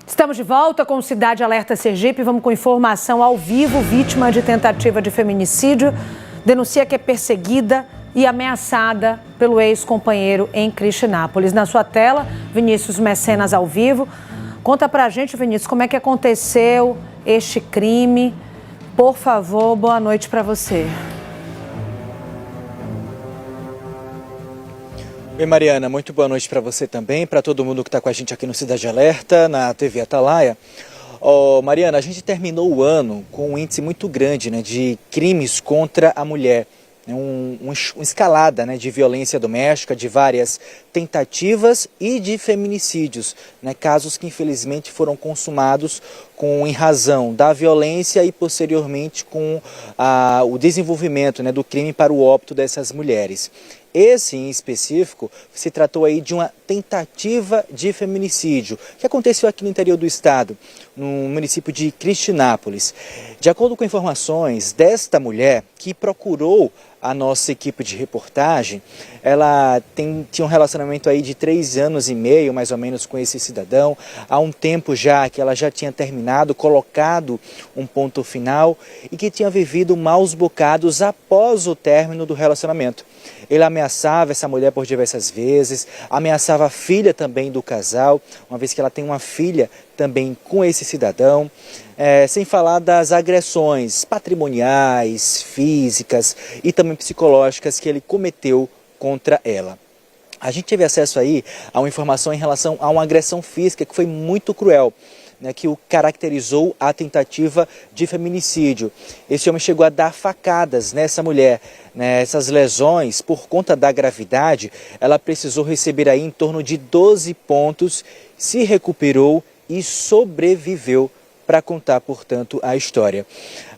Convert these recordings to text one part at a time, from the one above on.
Estamos de volta com o Cidade Alerta Sergipe. Vamos com informação ao vivo. Vítima de tentativa de feminicídio denuncia que é perseguida e ameaçada pelo ex-companheiro em Cristinápolis. Na sua tela, Vinícius Mecenas ao vivo. Conta pra gente, Vinícius, como é que aconteceu este crime. Por favor, boa noite para você. Oi, Mariana, muito boa noite para você também, para todo mundo que está com a gente aqui no Cidade Alerta, na TV Atalaia. Mariana, a gente terminou o ano com um índice muito grande, né, de crimes contra a mulher. Uma escalada, né, de violência doméstica, de várias tentativas e de feminicídios, né, casos que infelizmente foram consumados em razão da violência e posteriormente com o desenvolvimento, né, do crime para o óbito dessas mulheres. Esse, em específico, se tratou aí de uma tentativa de feminicídio que aconteceu aqui no interior do estado, no município de Cristinápolis. De acordo com informações desta mulher que procurou a nossa equipe de reportagem, ela tinha um relacionamento aí de 3 anos e meio, mais ou menos, com esse cidadão. Há um tempo já que ela já tinha terminado, colocado um ponto final e que tinha vivido maus bocados após o término do relacionamento. Ele ameaçava essa mulher por diversas vezes, ameaçava a filha também do casal, uma vez que ela tem uma filha também com esse cidadão, sem falar das agressões patrimoniais, físicas e também psicológicas que ele cometeu contra ela. A gente teve acesso aí a uma informação em relação a uma agressão física que foi muito cruel, né, que o caracterizou a tentativa de feminicídio. Esse homem chegou a dar facadas nessa mulher, né, essas lesões, por conta da gravidade, ela precisou receber aí em torno de 12 pontos, se recuperou e sobreviveu para contar, portanto, a história.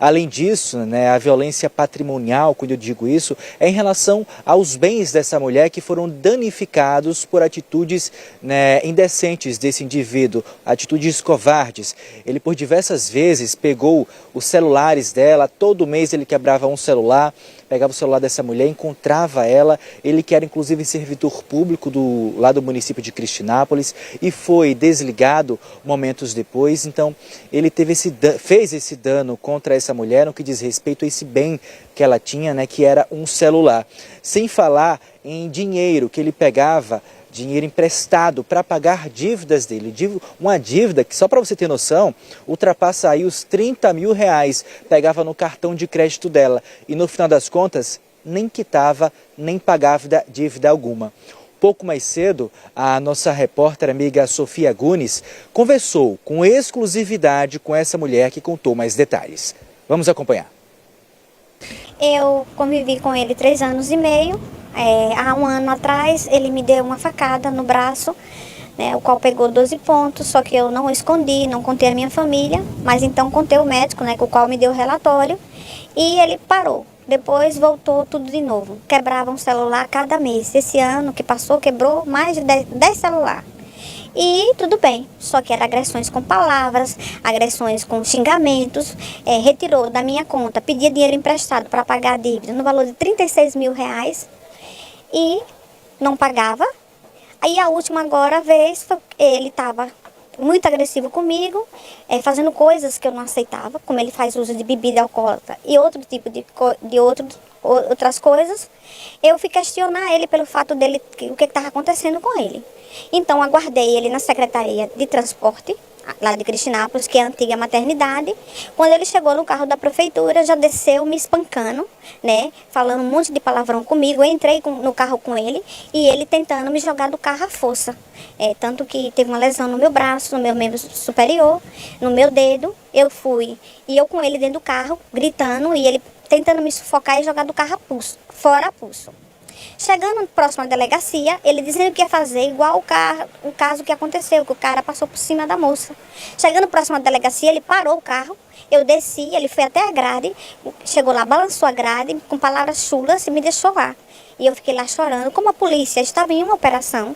Além disso, né, a violência patrimonial, quando eu digo isso, é em relação aos bens dessa mulher que foram danificados por atitudes, né, indecentes desse indivíduo, atitudes covardes. Ele por diversas vezes pegou os celulares dela, todo mês ele quebrava um celular, pegava o celular dessa mulher, encontrava ela, ele que era inclusive servidor público lá do município de Cristinápolis e foi desligado momentos depois. Então ele fez esse dano contra essa mulher no que diz respeito a esse bem que ela tinha, né, que era um celular. Sem falar em dinheiro que ele pegava, dinheiro emprestado para pagar dívidas dele. Uma dívida que, só para você ter noção, ultrapassa aí os 30 mil reais. Pegava no cartão de crédito dela e no final das contas nem quitava, nem pagava dívida alguma. Pouco mais cedo, a nossa repórter amiga Sofia Gunes conversou com exclusividade com essa mulher que contou mais detalhes. Vamos acompanhar. Eu convivi com ele 3 anos e meio. Há 1 ano atrás, ele me deu uma facada no braço, né, o qual pegou 12 pontos, só que eu não escondi, não contei a minha família, mas então contei o médico, né, com o qual me deu o relatório, e ele parou. Depois voltou tudo de novo. Quebrava um celular cada mês. Esse ano que passou, quebrou mais de 10 celulares. E tudo bem, só que eram agressões com palavras, agressões com xingamentos, retirou da minha conta, pedia dinheiro emprestado para pagar a dívida no valor de 36 mil reais e não pagava. Aí a última vez, ele estava muito agressivo comigo, fazendo coisas que eu não aceitava, como ele faz uso de bebida alcoólica e outro tipo outras coisas. Eu fui questionar ele pelo fato dele, o que estava acontecendo com ele. Então aguardei ele na Secretaria de Transporte, lá de Cristinápolis, que é a antiga maternidade. Quando ele chegou no carro da prefeitura, já desceu me espancando, né, falando um monte de palavrão comigo. Eu entrei no carro com ele e ele tentando me jogar do carro à força. Tanto que teve uma lesão no meu braço, no meu membro superior, no meu dedo. Eu com ele dentro do carro, gritando, e ele tentando me sufocar e jogar do carro fora a pulso. Chegando próximo à delegacia, ele dizendo que ia fazer igual o caso que aconteceu, que o cara passou por cima da moça. Chegando próximo à delegacia, ele parou o carro, eu desci, ele foi até a grade, chegou lá, balançou a grade, com palavras chulas e me deixou lá. E eu fiquei lá chorando. Como a polícia estava em uma operação,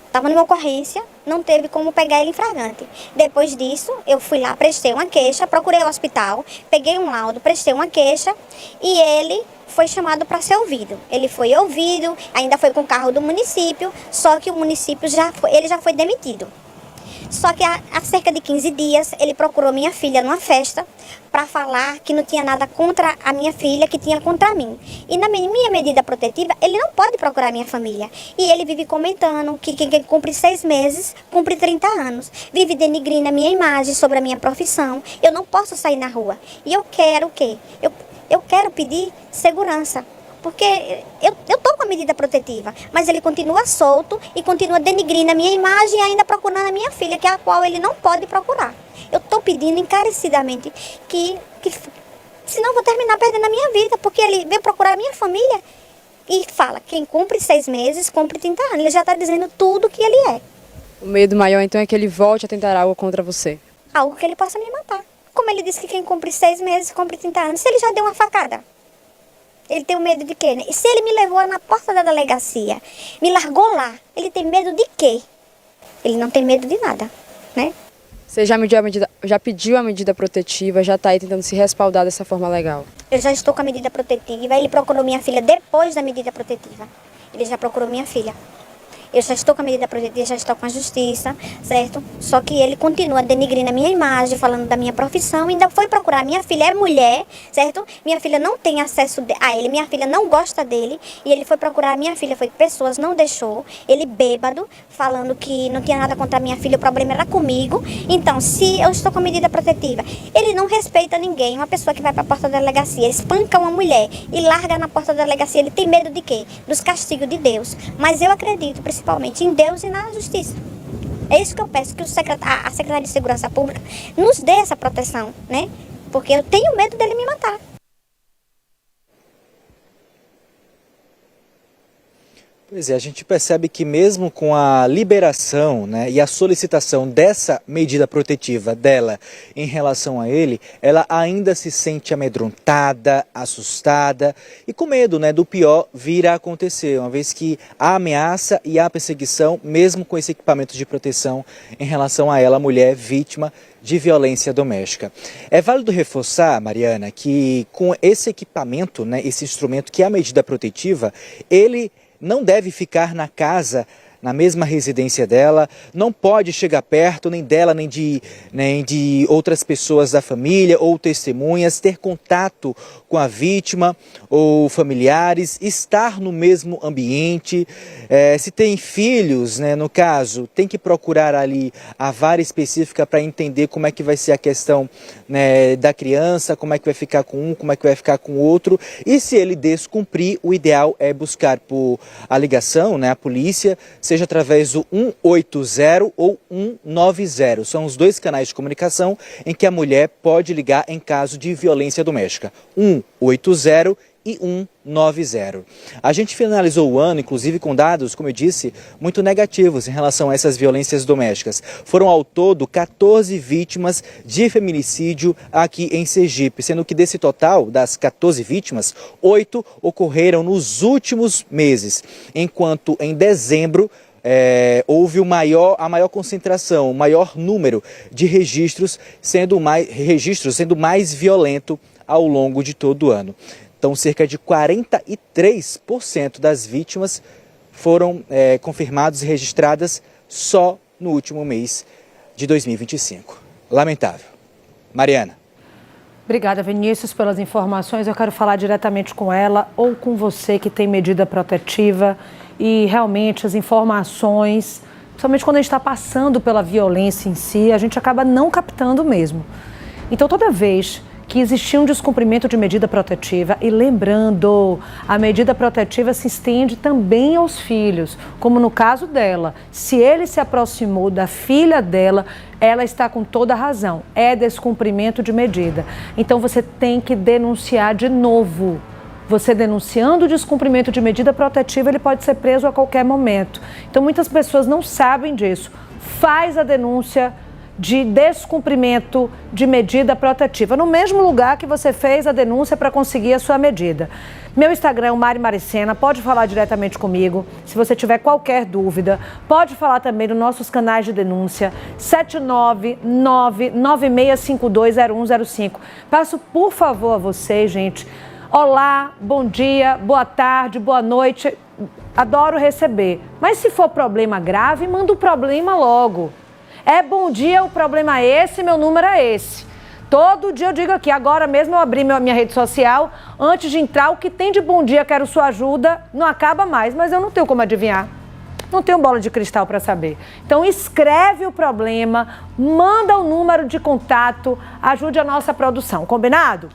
estava numa ocorrência, não teve como pegar ele em flagrante. Depois disso, eu fui lá, prestei uma queixa, procurei o hospital, peguei um laudo, prestei uma queixa e ele foi chamado para ser ouvido. Ele foi ouvido, ainda foi com o carro do município, só que o município ele já foi demitido. Só que há cerca de 15 dias ele procurou minha filha numa festa para falar que não tinha nada contra a minha filha, que tinha contra mim. E na minha medida protetiva, ele não pode procurar minha família. E ele vive comentando que quem cumpre 6 meses, cumpre 30 anos. Vive denigrindo a minha imagem sobre a minha profissão. Eu não posso sair na rua. E eu quero o quê? Eu quero pedir segurança. Porque eu tô com a medida protetiva, mas ele continua solto e continua denigrindo a minha imagem e ainda procurando a minha filha, que é a qual ele não pode procurar. Eu tô pedindo encarecidamente que senão eu vou terminar perdendo a minha vida, porque ele veio procurar a minha família e fala, quem cumpre 6 meses, cumpre 30 anos. Ele já está dizendo tudo que ele é. O medo maior, então, é que ele volte a tentar algo contra você? Algo que ele possa me matar. Como ele disse que quem cumpre 6 meses, cumpre 30 anos, se ele já deu uma facada. Ele tem medo de quê, né? E se ele me levou na porta da delegacia, me largou lá, ele tem medo de quê? Ele não tem medo de nada, né? Você já pediu a medida protetiva, já está aí tentando se respaldar dessa forma legal? Eu já estou com a medida protetiva, ele procurou minha filha depois da medida protetiva. Ele já procurou minha filha. Eu já estou com a medida protetiva, já estou com a justiça, certo? Só que ele continua denigrindo a minha imagem, falando da minha profissão, ainda foi procurar. Minha filha é mulher, certo? Minha filha não tem acesso a ele, minha filha não gosta dele, e ele foi procurar a minha filha, foi pessoas, não deixou. Ele bêbado, falando que não tinha nada contra a minha filha, o problema era comigo. Então, se eu estou com a medida protetiva, ele não respeita ninguém. Uma pessoa que vai para a porta da delegacia, espanca uma mulher e larga na porta da delegacia, ele tem medo de quê? Dos castigos de Deus. Mas eu acredito, principalmente em Deus e na justiça. É isso que eu peço, que a Secretaria de Segurança Pública nos dê essa proteção, né? Porque eu tenho medo dele me matar. Pois é, a gente percebe que mesmo com a liberação, né, e a solicitação dessa medida protetiva dela em relação a ele, ela ainda se sente amedrontada, assustada e com medo, né, do pior vir a acontecer, uma vez que há ameaça e há perseguição, mesmo com esse equipamento de proteção em relação a ela, mulher vítima de violência doméstica. É válido reforçar, Mariana, que com esse equipamento, né, esse instrumento que é a medida protetiva, ele não deve ficar na casa, na mesma residência dela, não pode chegar perto nem dela, nem de outras pessoas da família ou testemunhas, ter contato com a vítima ou familiares, estar no mesmo ambiente. Se tem filhos, né, no caso, tem que procurar ali a vara específica para entender como é que vai ser a questão, né, da criança, como é que vai ficar com um, como é que vai ficar com o outro. E se ele descumprir, o ideal é buscar por a ligação, né, a polícia, seja através do 180 ou 190. São os dois canais de comunicação em que a mulher pode ligar em caso de violência doméstica. 180 e 190. A gente finalizou o ano, inclusive, com dados, como eu disse, muito negativos em relação a essas violências domésticas. Foram ao todo 14 vítimas de feminicídio aqui em Sergipe, sendo que desse total, das 14 vítimas, 8 ocorreram nos últimos meses, enquanto em dezembro houve a maior concentração, o maior número de registros sendo mais violento ao longo de todo o ano. Então, cerca de 43% das vítimas foram confirmadas e registradas só no último mês de 2025. Lamentável. Mariana. Obrigada, Vinícius, pelas informações. Eu quero falar diretamente com ela ou com você que tem medida protetiva e realmente as informações, principalmente quando a gente está passando pela violência em si, a gente acaba não captando mesmo. Então, toda vez que existia um descumprimento de medida protetiva, e lembrando, a medida protetiva se estende também aos filhos, como no caso dela. Se ele se aproximou da filha dela, ela está com toda a razão, é descumprimento de medida. Então você tem que denunciar de novo. Você denunciando o descumprimento de medida protetiva, ele pode ser preso a qualquer momento. Então muitas pessoas não sabem disso. Faz a denúncia de descumprimento de medida protetiva, no mesmo lugar que você fez a denúncia para conseguir a sua medida. Meu Instagram é o Mari Maricena, pode falar diretamente comigo, se você tiver qualquer dúvida, pode falar também nos nossos canais de denúncia, 799-9652-0105. Peço, por favor, a vocês, gente, olá, bom dia, boa tarde, boa noite, adoro receber, mas se for problema grave, manda o problema logo. É bom dia, o problema é esse, meu número é esse. Todo dia eu digo aqui, agora mesmo eu abri minha rede social, antes de entrar, o que tem de bom dia, quero sua ajuda, não acaba mais, mas eu não tenho como adivinhar. Não tenho bola de cristal para saber. Então escreve o problema, manda o número de contato, ajude a nossa produção, combinado?